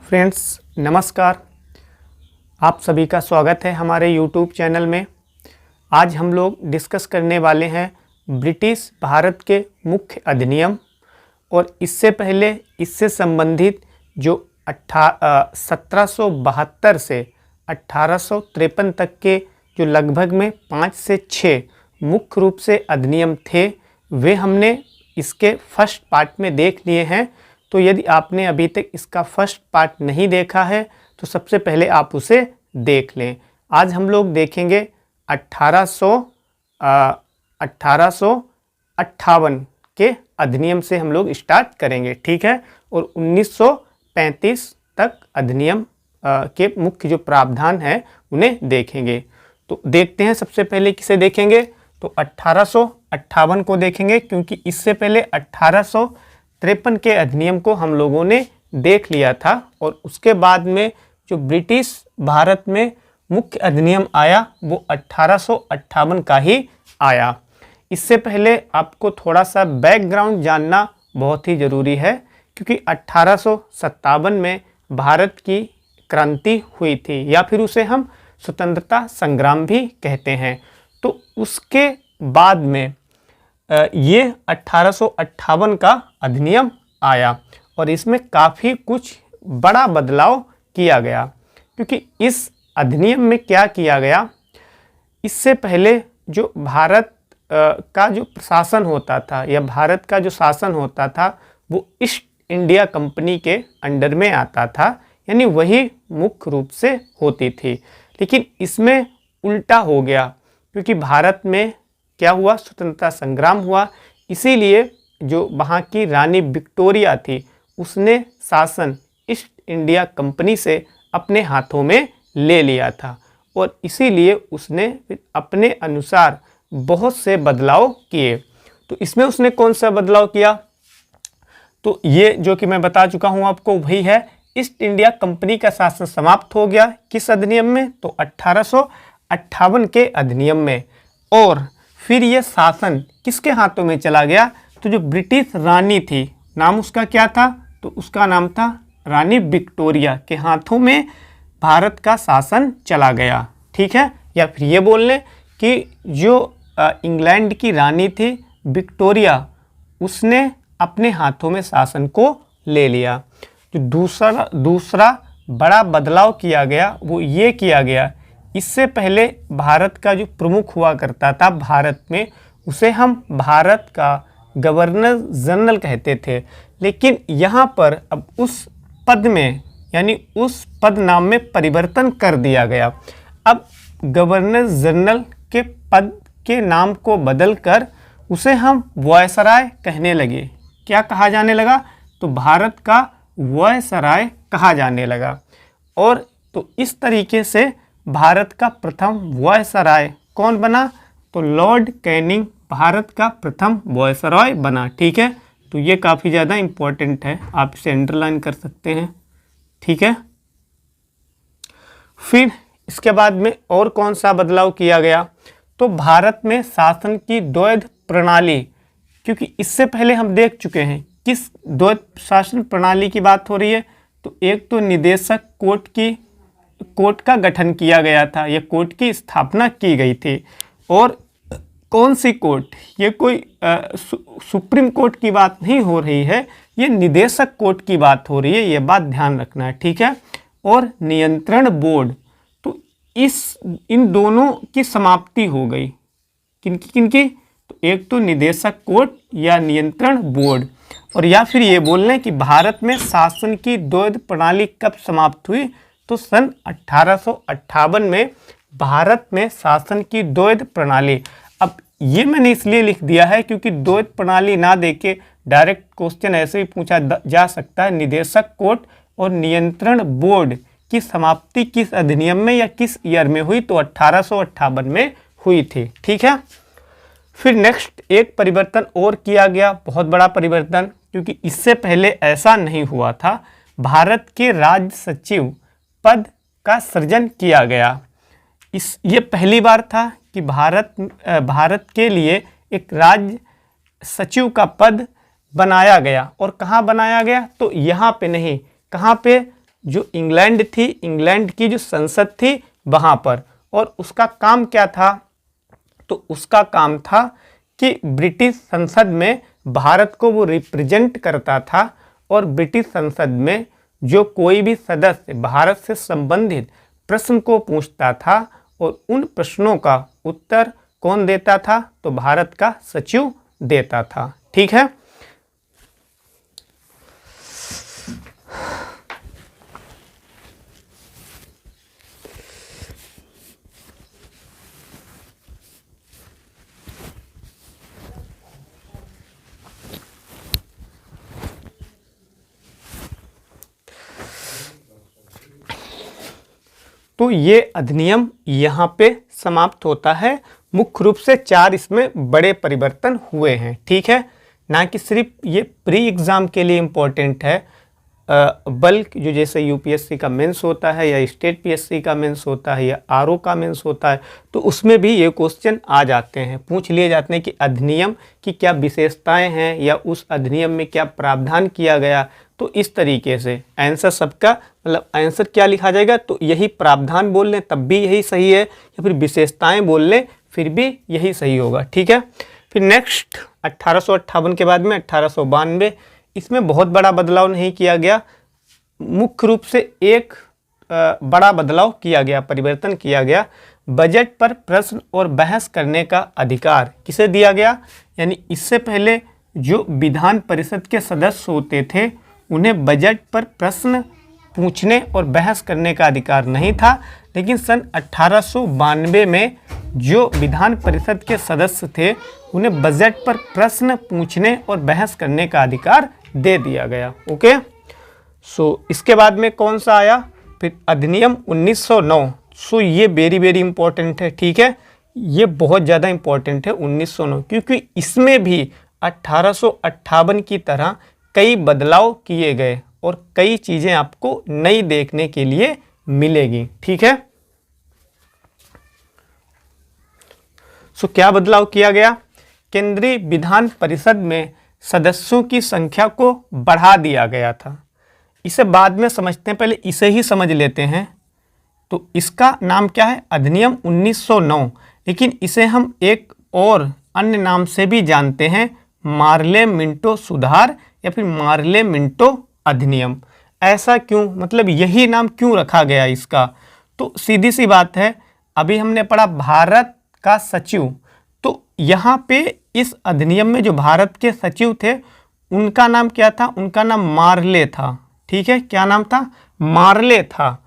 Friends नमस्कार। आप सभी का स्वागत है हमारे YouTube चैनल में। आज हम लोग डिस्कस करने वाले हैं ब्रिटिश भारत के मुख्य अधिनियम और इससे पहले इससे संबंधित जो 1772 से 1853 तक के जो लगभग में 5 से 6 मुख्य रूप से अधिनियम थे, वे हमने इसके फर्स्ट पार्ट में देख लिए हैं। तो यदि आपने अभी तक इसका फर्स्ट पार्ट नहीं देखा है तो सबसे पहले आप उसे देख लें। आज हम लोग देखेंगे 1858 के अधिनियम से हम लोग स्टार्ट करेंगे, ठीक है। और 1935 तक अधिनियम के मुख्य जो प्रावधान हैं उन्हें देखेंगे। तो देखते हैं, सबसे पहले किसे देखेंगे तो 1858 को देखेंगे, क्योंकि इससे पहले 1853 के अधिनियम को हम लोगों ने देख लिया था और उसके बाद में जो ब्रिटिश भारत में मुख्य अधिनियम आया वो 1858 का ही आया। इससे पहले आपको थोड़ा सा बैकग्राउंड जानना बहुत ही ज़रूरी है, क्योंकि 1857 में भारत की क्रांति हुई थी, या फिर उसे हम स्वतंत्रता संग्राम भी कहते हैं। तो उसके बाद में ये 1858 का अधिनियम आया और इसमें काफ़ी कुछ बड़ा बदलाव किया गया। क्योंकि इस अधिनियम में क्या किया गया, इससे पहले जो भारत का जो प्रशासन होता था या भारत का जो शासन होता था वो ईस्ट इंडिया कंपनी के अंडर में आता था, यानी वही मुख्य रूप से होती थी। लेकिन इसमें उल्टा हो गया, क्योंकि भारत में क्या हुआ, स्वतंत्रता संग्राम हुआ, इसीलिए जो वहाँ की रानी विक्टोरिया थी उसने शासन ईस्ट इंडिया कंपनी से अपने हाथों में ले लिया था और इसीलिए उसने अपने अनुसार बहुत से बदलाव किए। तो इसमें उसने कौन सा बदलाव किया, तो ये जो कि मैं बता चुका हूँ आपको वही है। ईस्ट इंडिया कंपनी का शासन समाप्त हो गया किस अधिनियम में, तो 1858 के अधिनियम में। और फिर ये शासन किसके हाथों में चला गया, तो जो ब्रिटिश रानी थी, नाम उसका क्या था, तो उसका नाम था रानी विक्टोरिया के हाथों में भारत का शासन चला गया, ठीक है। या फिर ये बोल लें कि जो इंग्लैंड की रानी थी विक्टोरिया, उसने अपने हाथों में शासन को ले लिया। जो दूसरा बड़ा बदलाव किया गया वो ये किया गया, इससे पहले भारत का जो प्रमुख हुआ करता था भारत में, उसे हम भारत का गवर्नर जनरल कहते थे। लेकिन यहाँ पर अब उस पद में, यानी उस पद नाम में परिवर्तन कर दिया गया। अब गवर्नर जनरल के पद के नाम को बदलकर उसे हम वायसराय कहने लगे। क्या कहा जाने लगा, तो भारत का वायसराय कहा जाने लगा। और तो इस तरीके से भारत का प्रथम वायसराय कौन बना, तो लॉर्ड कैनिंग भारत का प्रथम वायसराय बना, ठीक है। तो ये काफ़ी ज़्यादा इम्पोर्टेंट है, आप इसे अंडरलाइन कर सकते हैं, ठीक है। फिर इसके बाद में और कौन सा बदलाव किया गया, तो भारत में शासन की द्वैध प्रणाली, क्योंकि इससे पहले हम देख चुके हैं किस द्वैध शासन प्रणाली की बात हो रही है, तो एक तो निदेशक कोर्ट का गठन किया गया था, या कोर्ट की स्थापना की गई थी। और कौन सी कोर्ट, ये कोई सुप्रीम कोर्ट की बात नहीं हो रही है, ये निदेशक कोर्ट की बात हो रही है, ये बात ध्यान रखना है, ठीक है। और नियंत्रण बोर्ड, तो इन दोनों की समाप्ति हो गई। किनकी, तो एक तो निदेशक कोर्ट या नियंत्रण बोर्ड। और या फिर ये बोल लें कि भारत में शासन की द्वैध प्रणाली कब समाप्त हुई, तो सन 1858 में भारत में शासन की द्वैध प्रणाली। अब ये मैंने इसलिए लिख दिया है क्योंकि द्वैध प्रणाली ना देके डायरेक्ट क्वेश्चन ऐसे ही पूछा जा सकता है, निदेशक कोर्ट और नियंत्रण बोर्ड की समाप्ति किस अधिनियम में या किस ईयर में हुई, तो 1858 में हुई थी, ठीक है। फिर नेक्स्ट एक परिवर्तन और किया गया, बहुत बड़ा परिवर्तन, क्योंकि इससे पहले ऐसा नहीं हुआ था। भारत के राज्य सचिव पद का सृजन किया गया। ये पहली बार था कि भारत के लिए एक राज्य सचिव का पद बनाया गया। और कहाँ बनाया गया, तो यहाँ पे नहीं, कहाँ पे, जो इंग्लैंड थी, इंग्लैंड की जो संसद थी वहाँ पर। और उसका काम क्या था? तो उसका काम था कि ब्रिटिश संसद में भारत को वो रिप्रेजेंट करता था, और ब्रिटिश संसद में जो कोई भी सदस्य भारत से संबंधित प्रश्न को पूछता था और उन प्रश्नों का उत्तर कौन देता था? तो भारत का सचिव देता था। ठीक है। तो ये अधिनियम यहाँ पे समाप्त होता है। मुख्य रूप से 4 इसमें बड़े परिवर्तन हुए हैं। ठीक है, ना कि सिर्फ ये प्री एग्ज़ाम के लिए इम्पोर्टेंट है, बल्कि जो जैसे यूपीएससी का मेंस होता है या स्टेट पीएससी का मेंस होता है या आरओ का मेंस होता है, तो उसमें भी ये क्वेश्चन आ जाते हैं, पूछ लिए जाते हैं कि अधिनियम की क्या विशेषताएं हैं या उस अधिनियम में क्या प्रावधान किया गया। तो इस तरीके से आंसर सबका, मतलब आंसर क्या लिखा जाएगा? तो यही प्रावधान बोल लें तब भी यही सही है, या फिर विशेषताएं बोल लें फिर भी यही सही होगा। ठीक है। फिर नेक्स्ट 1858 के बाद में 1892, इसमें बहुत बड़ा बदलाव नहीं किया गया। मुख्य रूप से एक बड़ा बदलाव किया गया, परिवर्तन किया गया। बजट पर प्रश्न और बहस करने का अधिकार किसे दिया गया? यानी इससे पहले जो विधान परिषद के सदस्य होते थे उन्हें बजट पर प्रश्न पूछने और बहस करने का अधिकार नहीं था, लेकिन सन 1892 में जो विधान परिषद के सदस्य थे उन्हें बजट पर प्रश्न पूछने और बहस करने का अधिकार दे दिया गया। ओके, सो इसके बाद में कौन सा आया? फिर अधिनियम 1909। सो ये वेरी इंपॉर्टेंट है। ठीक है, ये बहुत ज़्यादा इंपॉर्टेंट है 1909, क्योंकि इसमें भी 1858 की तरह कई बदलाव किए गए और कई चीज़ें आपको नई देखने के लिए मिलेगी। ठीक है, सो क्या बदलाव किया गया? केंद्रीय विधान परिषद में सदस्यों की संख्या को बढ़ा दिया गया था। इसे बाद में समझते हैं, पहले इसे ही समझ लेते हैं। तो इसका नाम क्या है? अधिनियम 1909, लेकिन इसे हम एक और अन्य नाम से भी जानते हैं, मार्ले मिंटो सुधार या फिर मार्ले मिंटो अधिनियम। ऐसा क्यों, मतलब यही नाम क्यों रखा गया इसका? तो सीधी सी बात है, अभी हमने पढ़ा भारत का सचिव, तो यहाँ पे इस अधिनियम में जो भारत के सचिव थे उनका नाम क्या था? उनका नाम मार्ले था। ठीक है, क्या नाम था? मार्ले था।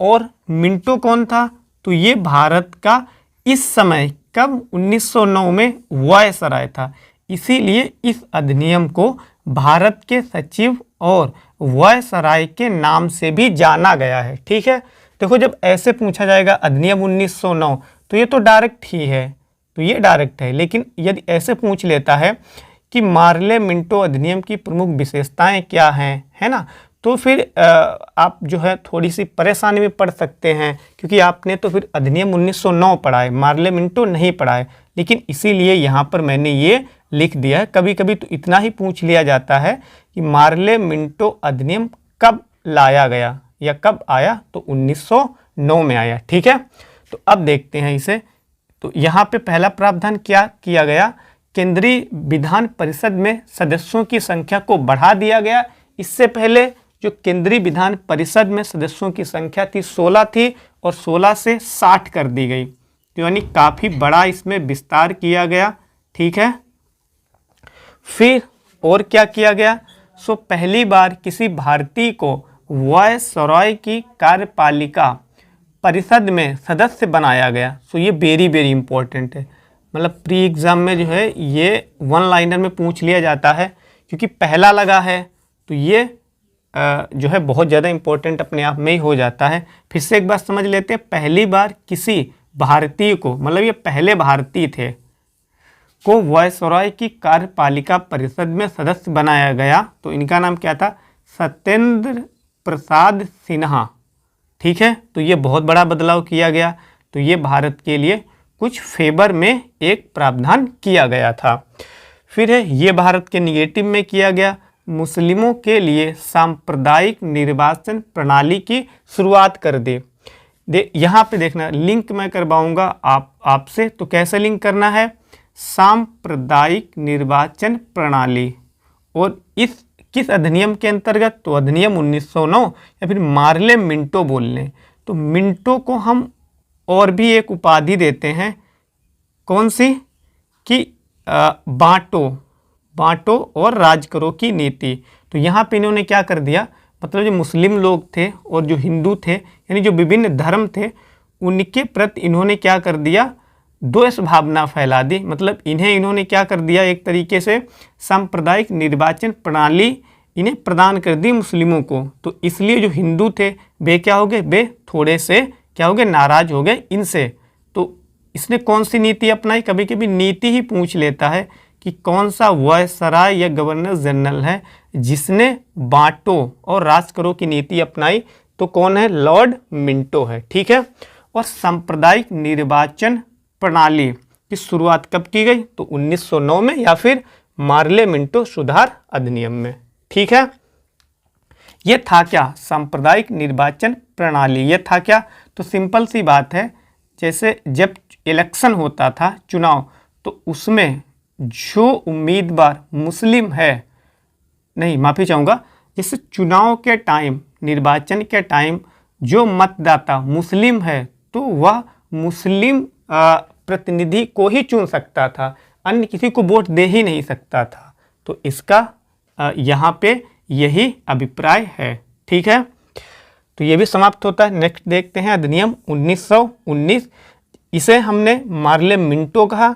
और मिंटो कौन था? तो ये भारत का इस समय कब 1909 में वायसराय था। इसीलिए इस अधिनियम को भारत के सचिव और वायसराय के नाम से भी जाना गया है। ठीक है, देखो जब ऐसे पूछा जाएगा अधिनियम 1909 तो ये तो डायरेक्ट ही है, तो ये डायरेक्ट है। लेकिन यदि ऐसे पूछ लेता है कि मार्ले मिंटो अधिनियम की प्रमुख विशेषताएं क्या हैं, है ना, तो फिर आप जो है थोड़ी सी परेशानी में पड़ सकते हैं, क्योंकि आपने तो फिर अधिनियम 1909 पढ़ा है, मार्ले मिंटो नहीं पढ़ा है। लेकिन इसीलिए यहाँ पर मैंने ये लिख दिया है। कभी कभी तो इतना ही पूछ लिया जाता है कि मार्ले मिंटो अधिनियम कब लाया गया या कब आया? तो 1909 में आया। ठीक है, तो अब देखते हैं इसे। तो यहाँ पे पहला प्रावधान क्या किया गया? केंद्रीय विधान परिषद में सदस्यों की संख्या को बढ़ा दिया गया। इससे पहले जो केंद्रीय विधान परिषद में सदस्यों की संख्या थी 16 थी, और 16 से 60 कर दी गई, तो यानी काफ़ी बड़ा इसमें विस्तार किया गया। ठीक है, फिर और क्या किया गया? सो पहली बार किसी भारतीय को वायसरॉय की कार्यपालिका परिषद में सदस्य बनाया गया। सो ये वेरी इंपॉर्टेंट है, मतलब प्री एग्ज़ाम में जो है ये वन लाइनर में पूछ लिया जाता है, क्योंकि पहला लगा है तो ये जो है बहुत ज़्यादा इंपॉर्टेंट अपने आप में ही हो जाता है। फिर से एक बार समझ लेते हैं, पहली बार किसी भारतीय को, मतलब ये पहले भारतीय थे, को वायसरॉय की कार्यपालिका परिषद में सदस्य बनाया गया। तो इनका नाम क्या था? सत्येंद्र प्रसाद सिन्हा। ठीक है, तो ये बहुत बड़ा बदलाव किया गया। तो ये भारत के लिए कुछ फेवर में एक प्रावधान किया गया था। फिर है ये भारत के निगेटिव में किया गया। मुस्लिमों के लिए सांप्रदायिक निर्वाचन प्रणाली की शुरुआत कर दी। यहाँ पे देखना, लिंक मैं करवाऊंगा आपसे, तो कैसे लिंक करना है, सांप्रदायिक निर्वाचन प्रणाली, और इस किस अधिनियम के अंतर्गत, तो अधिनियम 1909, या फिर मार्ले मिंटो बोल लें। तो मिंटो को हम और भी एक उपाधि देते हैं, कौन सी, कि बांटो और राज करो की नीति। तो यहाँ पे इन्होंने क्या कर दिया, मतलब जो मुस्लिम लोग थे और जो हिंदू थे, यानी जो विभिन्न धर्म थे, उनके प्रति इन्होंने क्या कर दिया, द्वेष भावना फैला दी। मतलब इन्होंने क्या कर दिया, एक तरीके से सांप्रदायिक निर्वाचन प्रणाली इन्हें प्रदान कर दी मुस्लिमों को। तो इसलिए जो हिंदू थे वे क्या हो गए, वे थोड़े से क्या हो गए, नाराज हो गए इनसे। तो इसने कौन सी नीति अपनाई, कभी कभी नीति ही पूछ लेता है कि कौन सा वायसराय या गवर्नर जनरल है जिसने बांटो और राज करो की नीति अपनाई, तो कौन है, लॉर्ड मिंटो है। ठीक है। और सांप्रदायिक निर्वाचन प्रणाली की शुरुआत कब की गई, तो 1909 में, या फिर मार्ले मिंटो सुधार अधिनियम में। ठीक है। ये था क्या, सांप्रदायिक निर्वाचन प्रणाली, ये था क्या, तो सिंपल सी बात है, जैसे जब इलेक्शन होता था, चुनाव, तो उसमें जो उम्मीदवार मुस्लिम है, नहीं माफ़ी चाहूँगा, जैसे चुनाव के टाइम, निर्वाचन के टाइम जो मतदाता मुस्लिम है तो वह मुस्लिम प्रतिनिधि को ही चुन सकता था, अन्य किसी को वोट दे ही नहीं सकता था। तो इसका यहाँ पे यही अभिप्राय है। ठीक है। तो ये भी समाप्त होता है। नेक्स्ट देखते हैं अधिनियम 1919। इसे हमने मार्ले मिंटो कहा,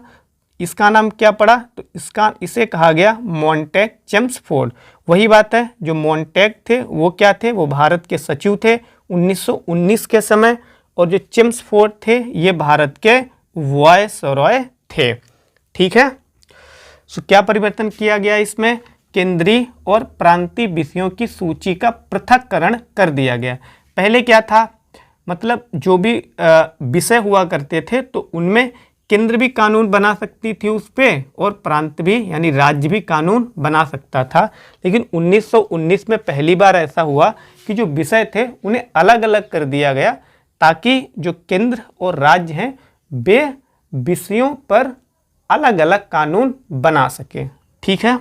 इसका नाम क्या पड़ा, तो इसे कहा गया मॉन्टेग चेम्सफोर्ड। वही बात है, जो मॉन्टेग थे वो क्या थे, वो भारत के सचिव थे 1919 के समय, और जो चेम्सफोर्ड थे ये भारत के वायसरॉय थे। ठीक है। सो क्या परिवर्तन किया गया इसमें, केंद्रीय और प्रांतीय विषयों की सूची का पृथक्करण कर दिया गया। पहले क्या था, मतलब जो भी विषय हुआ करते थे तो उनमें केंद्र भी कानून बना सकती थी उस पर, और प्रांत भी यानी राज्य भी कानून बना सकता था। लेकिन 1919 में पहली बार ऐसा हुआ कि जो विषय थे उन्हें अलग अलग कर दिया गया, ताकि जो केंद्र और राज्य हैं वे विषयों पर अलग अलग कानून बना सके। ठीक है।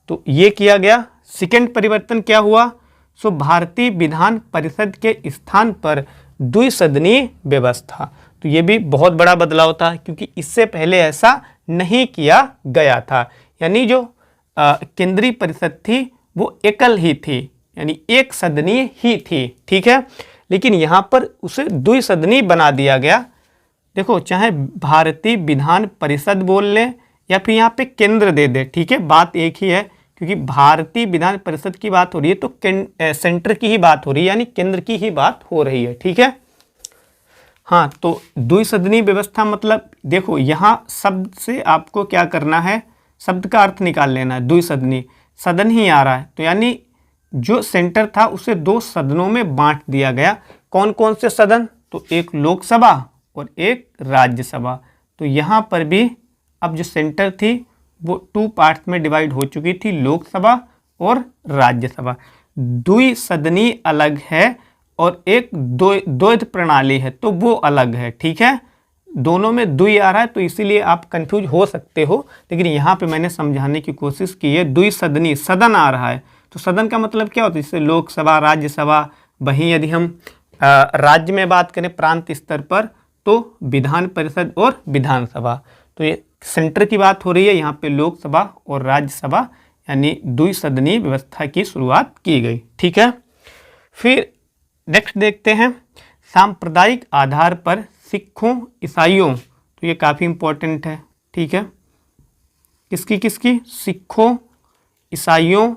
तो ये किया गया। सेकेंड परिवर्तन क्या हुआ, सो भारतीय विधान परिषद के स्थान पर द्विसदनीय व्यवस्था। तो ये भी बहुत बड़ा बदलाव था, क्योंकि इससे पहले ऐसा नहीं किया गया था। यानी जो केंद्रीय परिषद थी वो एकल ही थी, यानी एक सदनीय ही थी। ठीक है। लेकिन यहाँ पर उसे द्विसदनीय बना दिया गया। देखो, चाहे भारतीय विधान परिषद बोल लें या फिर यहाँ पे केंद्र दे दे, ठीक है, बात एक ही है, क्योंकि भारतीय विधान परिषद की बात हो रही है तो सेंटर की ही बात हो रही है, यानी केंद्र की ही बात हो रही है। ठीक है। हाँ, तो द्विसदनीय व्यवस्था मतलब देखो, यहाँ शब्द से आपको क्या करना है, शब्द का अर्थ निकाल लेना है। द्विसदनीय, सदन ही आ रहा है, तो यानी जो सेंटर था उसे दो सदनों में बांट दिया गया। कौन कौन से सदन, तो एक लोकसभा और एक राज्यसभा। तो यहाँ पर भी अब जो सेंटर थी वो 2 पार्ट्स में डिवाइड हो चुकी थी, लोकसभा और राज्यसभा। द्विसदनीय अलग है और एक द्वैध प्रणाली है, तो वो अलग है। ठीक है। दोनों में द्वि आ रहा है तो इसीलिए आप कंफ्यूज हो सकते हो, लेकिन यहाँ पे मैंने समझाने की कोशिश की है। द्विसदनीय, सदन आ रहा है, तो सदन का मतलब क्या होता है, जैसे लोकसभा, राज्यसभा। वहीं यदि हम राज्य में बात करें प्रांत स्तर पर, तो विधान परिषद और विधानसभा। तो ये सेंटर की बात हो रही है, यहाँ पे लोकसभा और राज्यसभा, यानी द्विसदनीय व्यवस्था की शुरुआत की गई। ठीक है। फिर नेक्स्ट देखते हैं, सांप्रदायिक आधार पर सिखों, ईसाइयों, तो ये काफ़ी इम्पोर्टेंट है। ठीक है। किसकी किसकी, सिखों, ईसाइयों,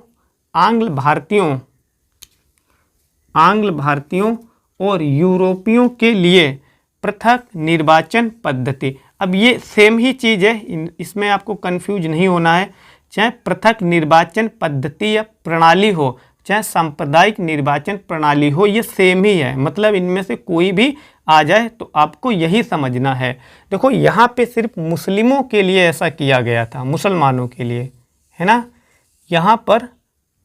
आंग्ल भारतीयों और यूरोपियों के लिए पृथक निर्वाचन पद्धति। अब ये सेम ही चीज़ है, इसमें आपको कंफ्यूज नहीं होना है। चाहे पृथक निर्वाचन पद्धति या प्रणाली हो, चाहे सांप्रदायिक निर्वाचन प्रणाली हो, ये सेम ही है। मतलब इनमें से कोई भी आ जाए तो आपको यही समझना है। देखो, यहाँ पे सिर्फ मुस्लिमों के लिए ऐसा किया गया था, मुसलमानों के लिए, है ना। यहाँ पर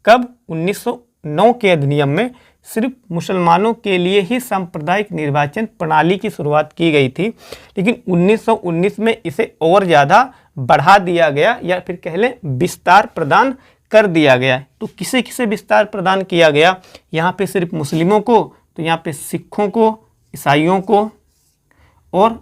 कब? 1909 के अधिनियम में सिर्फ मुसलमानों के लिए ही सांप्रदायिक निर्वाचन प्रणाली की शुरुआत की गई थी, लेकिन 1919 में इसे और ज़्यादा बढ़ा दिया गया, या फिर कह लें विस्तार प्रदान कर दिया गया। तो किसे किसे विस्तार प्रदान किया गया? यहाँ पे सिर्फ मुस्लिमों को, तो यहाँ पे सिखों को, ईसाइयों को, और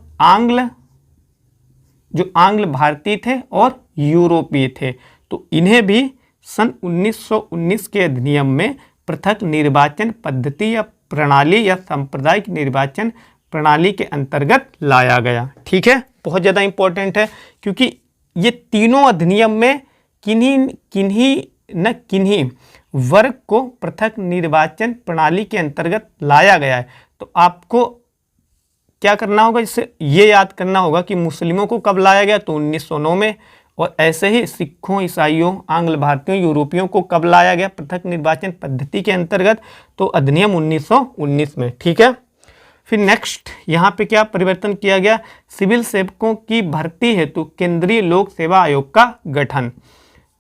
जो आंग्ल भारतीय थे और यूरोपीय थे, तो इन्हें भी सन 1919 के अधिनियम में पृथक निर्वाचन पद्धति या प्रणाली या सांप्रदायिक निर्वाचन प्रणाली के अंतर्गत लाया गया। ठीक है, बहुत ज़्यादा इंपॉर्टेंट है, क्योंकि ये तीनों अधिनियम में किन्हीं वर्ग को पृथक निर्वाचन प्रणाली के अंतर्गत लाया गया है। तो आपको क्या करना होगा? इससे ये याद करना होगा कि मुस्लिमों को कब लाया गया, तो 1909 में, और ऐसे ही सिखों, ईसाइयों, आंग्ल भारतीयों, यूरोपियों को कब लाया गया पृथक निर्वाचन पद्धति के अंतर्गत, तो अधिनियम 1919 में। ठीक है, फिर नेक्स्ट यहाँ पे क्या परिवर्तन किया गया? सिविल सेवकों की भर्ती हेतु केंद्रीय लोक सेवा आयोग का गठन।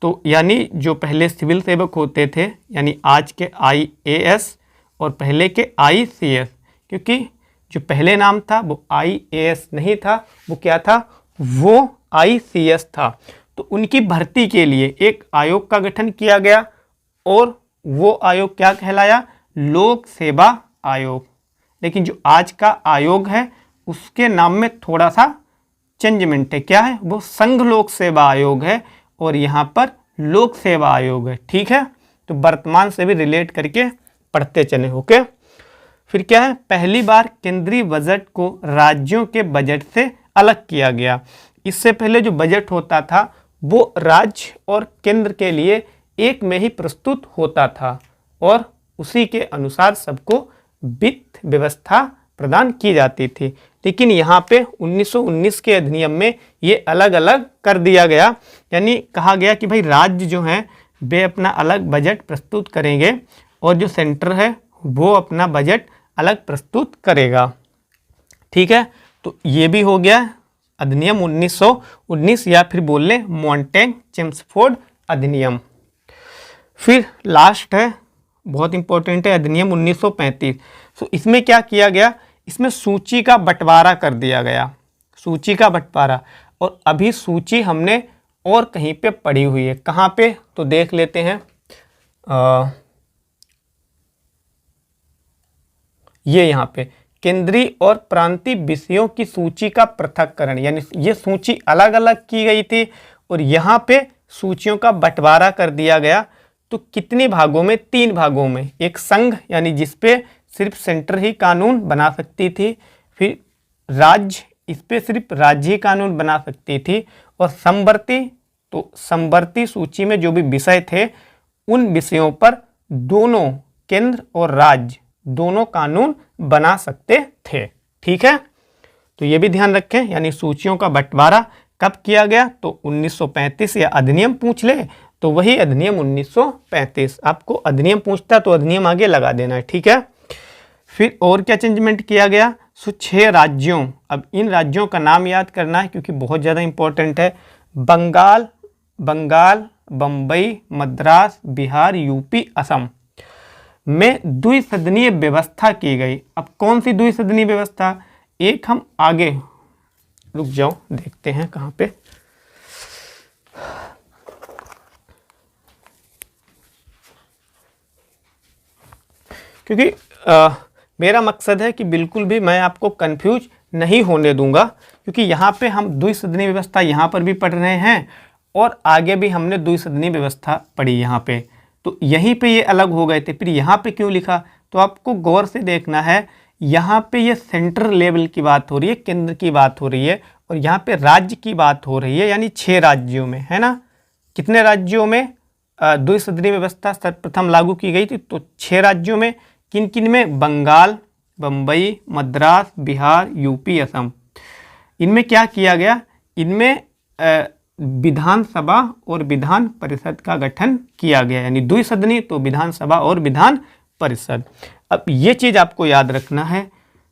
तो यानी जो पहले सिविल सेवक होते थे, यानी आज के IAS और पहले के ICS, क्योंकि जो पहले नाम था वो IAS नहीं था, वो क्या था? वो ICS था। तो उनकी भर्ती के लिए एक आयोग का गठन किया गया, और वो आयोग क्या कहलाया? लोक सेवा आयोग। लेकिन जो आज का आयोग है उसके नाम में थोड़ा सा चेंजमेंट है। क्या है? वो संघ लोक सेवा आयोग है, और यहाँ पर लोक सेवा आयोग है। ठीक है, तो वर्तमान से भी रिलेट करके पढ़ते चले। ओके, फिर क्या है? पहली बार केंद्रीय बजट को राज्यों के बजट से अलग किया गया। इससे पहले जो बजट होता था वो राज्य और केंद्र के लिए एक में ही प्रस्तुत होता था, और उसी के अनुसार सबको वित्त व्यवस्था प्रदान की जाती थी। लेकिन यहाँ पे 1919 के अधिनियम में ये अलग अलग कर दिया गया, यानी कहा गया कि भाई राज्य जो हैं वे अपना अलग बजट प्रस्तुत करेंगे, और जो सेंटर है वो अपना बजट अलग प्रस्तुत करेगा। ठीक है, तो ये भी हो गया अधिनियम 1919, या फिर बोल लें मॉन्टेग-चेम्सफोर्ड अधिनियम। फिर लास्ट है, बहुत इंपॉर्टेंट है, अधिनियम 1935। तो इसमें क्या किया गया? इसमें सूची का बंटवारा कर दिया गया, सूची का बंटवारा। और अभी सूची हमने और कहीं पे पढ़ी हुई है, कहाँ पे? तो देख लेते हैं। ये यहाँ पे केंद्रीय और प्रांतीय विषयों की सूची का पृथक्करण, यानी ये सूची अलग अलग की गई थी, और यहाँ पे सूचियों का बंटवारा कर दिया गया। तो कितने भागों में? 3 भागों में। एक संघ, यानी जिसपे सिर्फ सेंटर ही कानून बना सकती थी, फिर राज्य, इस पे सिर्फ राज्य ही कानून बना सकती थी, और समवर्ती, तो समवर्ती सूची में जो भी विषय थे उन विषयों पर दोनों केंद्र और राज्य दोनों कानून बना सकते थे। ठीक है, तो ये भी ध्यान रखें, यानी सूचियों का बंटवारा कब किया गया? तो 1935, या अधिनियम पूछ ले तो वही अधिनियम 1935। आपको अधिनियम पूछता तो अधिनियम आगे लगा देना है। ठीक है, फिर और क्या चेंजमेंट किया गया? 6 राज्यों, अब इन राज्यों का नाम याद करना है क्योंकि बहुत ज़्यादा इंपॉर्टेंट है। बंगाल, बम्बई, मद्रास, बिहार, यूपी, असम में द्विसदनीय व्यवस्था की गई। अब कौन सी द्विसदनीय व्यवस्था? एक हम आगे रुक जाओ, देखते हैं कहाँ पे। क्योंकि मेरा मकसद है कि बिल्कुल भी मैं आपको कंफ्यूज नहीं होने दूंगा, क्योंकि यहाँ पे हम द्विसदनीय व्यवस्था यहाँ पर भी पढ़ रहे हैं, और आगे भी हमने द्विसदनीय व्यवस्था पढ़ी यहाँ पे। तो यहीं पे ये अलग हो गए थे, फिर यहाँ पे क्यों लिखा? तो आपको गौर से देखना है, यहाँ पे ये सेंट्रल लेवल की बात हो रही है, केंद्र की बात हो रही है, और यहाँ पे राज्य की बात हो रही है, यानी 6 राज्यों में, है ना? कितने राज्यों में द्विसदनीय व्यवस्था सर्वप्रथम लागू की गई थी? तो 6 राज्यों में। किन किन में? बंगाल, बम्बई, मद्रास, बिहार, यूपी, असम। इनमें क्या किया गया? इनमें विधानसभा और विधान परिषद का गठन किया गया, यानी द्विसदनीय तो विधानसभा और विधान परिषद। अब ये चीज़ आपको याद रखना है।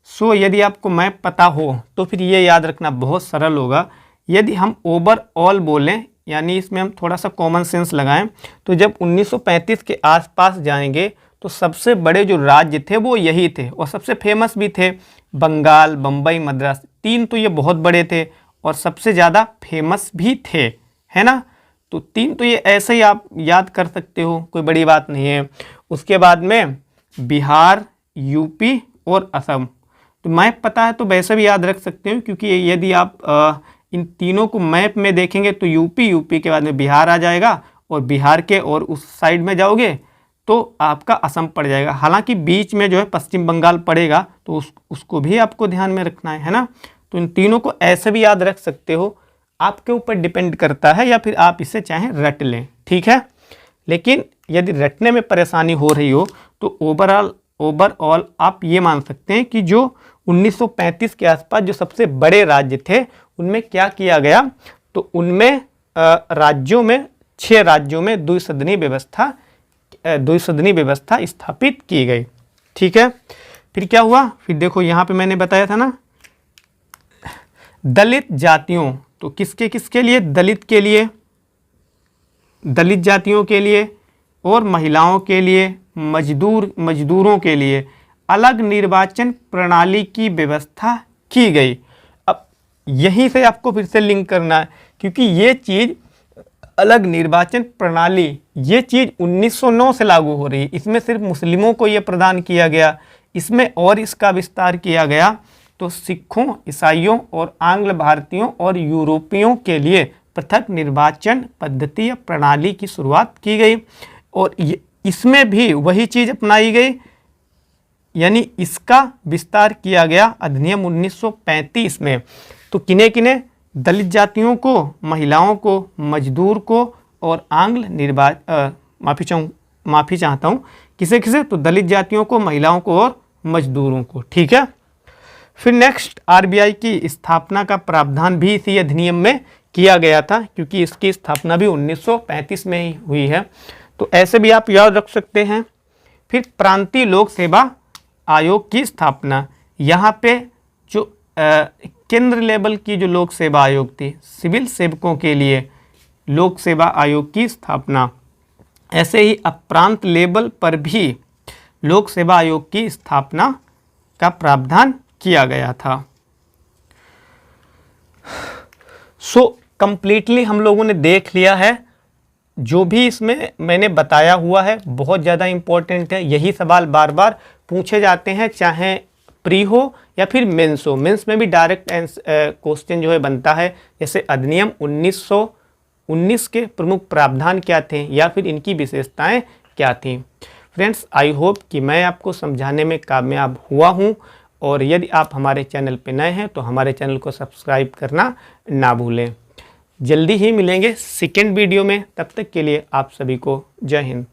सो यदि आपको मैप पता हो तो फिर ये याद रखना बहुत सरल होगा। यदि हम ओवरऑल बोलें यानी इसमें हम थोड़ा सा कॉमन सेंस लगाएं तो जब 1935 के आसपास जाएंगे तो सबसे बड़े जो राज्य थे वो यही थे और सबसे फेमस भी थे। बंगाल, बम्बई, मद्रास, 3 तो ये बहुत बड़े थे और सबसे ज़्यादा फेमस भी थे, है ना। तो 3 तो ये ऐसे ही आप याद कर सकते हो, कोई बड़ी बात नहीं है। उसके बाद में बिहार, यूपी और असम, तो मैप पता है तो वैसे भी याद रख सकते हो, क्योंकि यदि आप इन तीनों को मैप में देखेंगे तो यूपी के बाद में बिहार आ जाएगा और बिहार के और उस साइड में जाओगे तो आपका असम पड़ जाएगा। हालांकि बीच में जो है पश्चिम बंगाल पड़ेगा, तो उसको भी आपको ध्यान में रखना है ना। तो इन तीनों को ऐसे भी याद रख सकते हो, आपके ऊपर डिपेंड करता है, या फिर आप इसे चाहें रट लें, ठीक है। लेकिन यदि रटने में परेशानी हो रही हो तो ओवरऑल आप ये मान सकते हैं कि जो 1935 के आसपास जो सबसे बड़े राज्य थे उनमें क्या किया गया, तो उनमें राज्यों में 6 राज्यों में द्विसदनी व्यवस्था स्थापित की गई, ठीक है। फिर क्या हुआ, फिर देखो यहाँ पे मैंने बताया था ना, दलित जातियों, तो किसके किसके लिए, दलित के लिए, दलित जातियों के लिए और महिलाओं के लिए, मजदूरों के लिए अलग निर्वाचन प्रणाली की व्यवस्था की गई। अब यहीं से आपको फिर से लिंक करना है, क्योंकि ये चीज़ अलग निर्वाचन प्रणाली, ये चीज़ 1909 से लागू हो रही है। इसमें सिर्फ मुस्लिमों को ये प्रदान किया गया, इसमें और इसका विस्तार किया गया तो सिखों, ईसाइयों और आंग्ल भारतीयों और यूरोपियों के लिए पृथक निर्वाचन पद्धति या प्रणाली की शुरुआत की गई और इसमें भी वही चीज़ अपनाई गई, यानी इसका विस्तार किया गया अधिनियम 1935 में। तो किन्हें किन्हें, दलित जातियों को, महिलाओं को, मजदूर को और आंग्ल माफ़ी चाहता हूँ, किसे किसे, तो दलित जातियों को, महिलाओं को और मजदूरों को, ठीक है। फिर नेक्स्ट, आरबीआई की स्थापना का प्रावधान भी इसी अधिनियम में किया गया था, क्योंकि इसकी स्थापना भी 1935 में ही हुई है, तो ऐसे भी आप याद रख सकते हैं। फिर प्रांतीय लोक सेवा आयोग की स्थापना, यहाँ पे जो केंद्र लेवल की जो लोक सेवा आयोग थी, सिविल सेवकों के लिए लोक सेवा आयोग की स्थापना, ऐसे ही अब प्रांत लेवल पर भी लोक सेवा आयोग की स्थापना का प्रावधान किया गया था। सो कंप्लीटली हम लोगों ने देख लिया है, जो भी इसमें मैंने बताया हुआ है बहुत ज़्यादा इम्पोर्टेंट है। यही सवाल बार बार पूछे जाते हैं, चाहे प्री हो या फिर मेंस हो। मेंस में भी डायरेक्ट क्वेश्चन जो है बनता है, जैसे अधिनियम 1919 के प्रमुख प्रावधान क्या थे या फिर इनकी विशेषताएं क्या थीं। फ्रेंड्स, आई होप कि मैं आपको समझाने में कामयाब हुआ हूं, और यदि आप हमारे चैनल पर नए हैं तो हमारे चैनल को सब्सक्राइब करना ना भूलें। जल्दी ही मिलेंगे सेकेंड वीडियो में, तब तक के लिए आप सभी को जय हिंद।